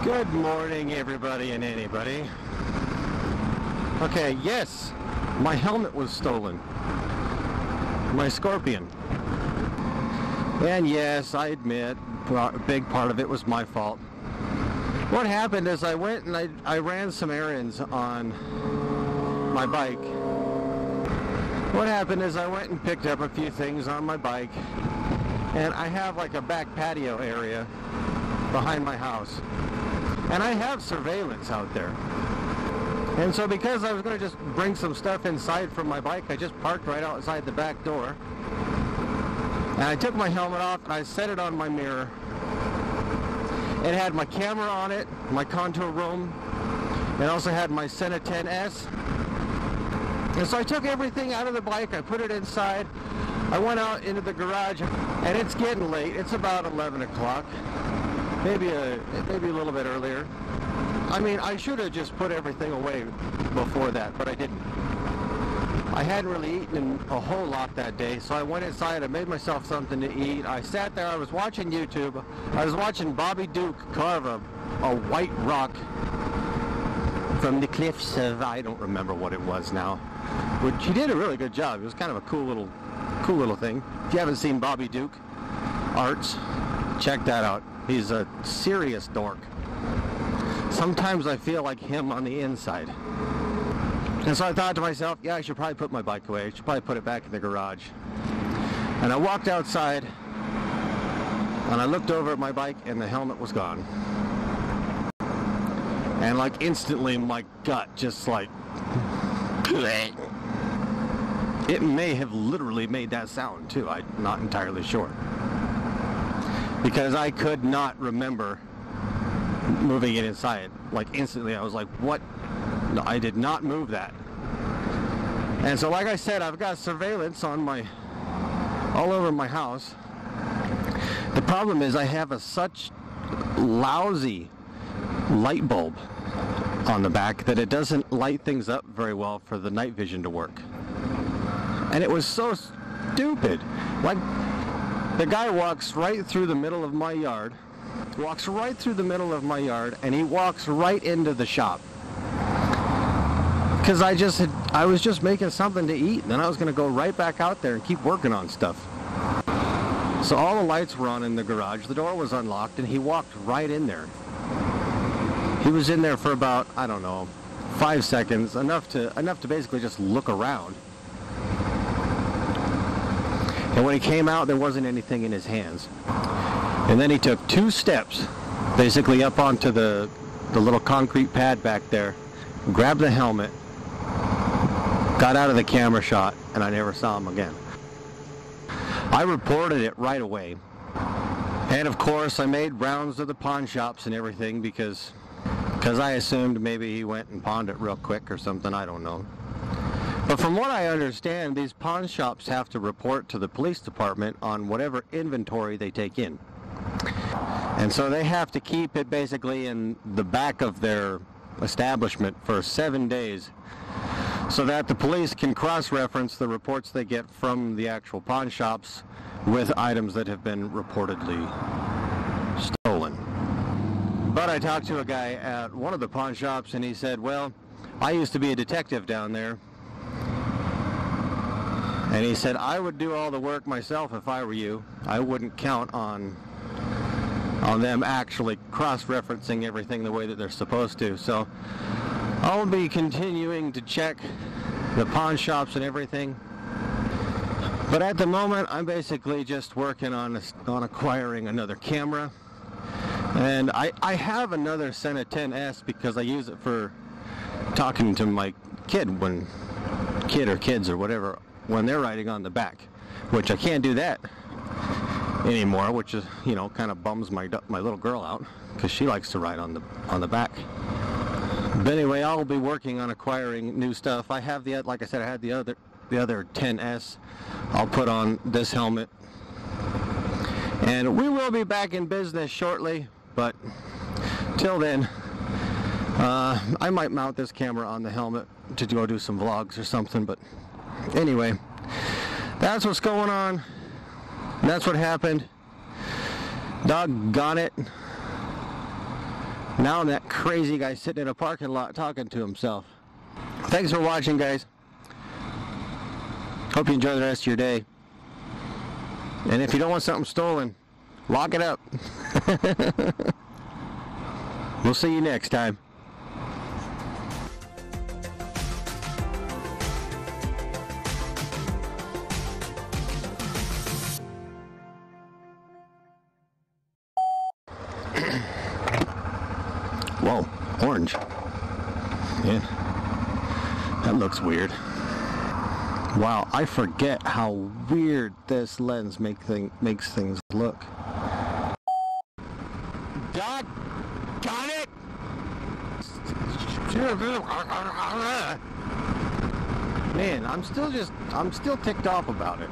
Good morning, everybody and anybody. Okay, yes, my helmet was stolen. My Scorpion. And yes, I admit, a big part of it was my fault. What happened is I went and I ran some errands on my bike. What happened is I went and picked up a few things on my bike, and I have like a back patio area behind my house. And I have surveillance out there. And so because I was going to just bring some stuff inside from my bike, I just parked right outside the back door. And I took my helmet off and I set it on my mirror. It had my camera on it, my contour room. It also had my Sena 10S. And so I took everything out of the bike, I put it inside. I went out into the garage, and it's getting late. It's about 11 o'clock. Maybe a little bit earlier. I mean, I should have just put everything away before that, but I didn't. I hadn't really eaten a whole lot that day, so I went inside, I made myself something to eat. I sat there, I was watching YouTube. I was watching Bobby Duke carve a white rock from the cliffs of, I don't remember what it was now. Which he did a really good job. It was kind of a cool little thing. If you haven't seen Bobby Duke arts, check that out. He's a serious dork. Sometimes I feel like him on the inside. And so I thought to myself, yeah, I should probably put my bike away. I should probably put it back in the garage. And I walked outside, and I looked over at my bike, and the helmet was gone. And like instantly, my gut just like... It may have literally made that sound too. I'm not entirely sure. Because I could not remember moving it inside. Like instantly I was like, what? No, I did not move that. And so like I said, I've got surveillance on all over my house. The problem is I have a such lousy light bulb on the back that it doesn't light things up very well for the night vision to work. And it was so stupid. Like, the guy walks right through the middle of my yard, and he walks right into the shop. Because I was just making something to eat, and then I was going to go right back out there and keep working on stuff. So all the lights were on in the garage, the door was unlocked, and he walked right in there. He was in there for about, I don't know, 5 seconds, enough to basically just look around. And when he came out, there wasn't anything in his hands. And then he took 2 steps, basically up onto the little concrete pad back there, grabbed the helmet, got out of the camera shot, and I never saw him again. I reported it right away. And of course, I made rounds of the pawn shops and everything because I assumed maybe he went and pawned it real quick or something, I don't know. But from what I understand, these pawn shops have to report to the police department on whatever inventory they take in. And so they have to keep it basically in the back of their establishment for 7 days so that the police can cross-reference the reports they get from the actual pawn shops with items that have been reportedly stolen. But I talked to a guy at one of the pawn shops and he said, well, I used to be a detective down there. And he said, I would do all the work myself if I were you. I wouldn't count on them actually cross-referencing everything the way that they're supposed to. So I'll be continuing to check the pawn shops and everything. But at the moment, I'm basically just working on acquiring another camera. And I have another Sena 10S because I use it for talking to my kid or kids or whatever, when they're riding on the back, which I can't do that anymore, which is, you know, kind of bums my little girl out because she likes to ride on the back. But anyway, I'll be working on acquiring new stuff. I have like I said, I had the other 10S. I'll put on this helmet, and we will be back in business shortly. But till then, I might mount this camera on the helmet to go do some vlogs or something. But anyway, that's what's going on. That's what happened. Doggone it. Now I'm that crazy guy sitting in a parking lot talking to himself. Thanks for watching, guys. Hope you enjoy the rest of your day. And if you don't want something stolen, lock it up. We'll see you next time. Whoa, orange. Yeah, that looks weird. Wow, I forget how weird this lens makes things look. Got it! Man, I'm still ticked off about it.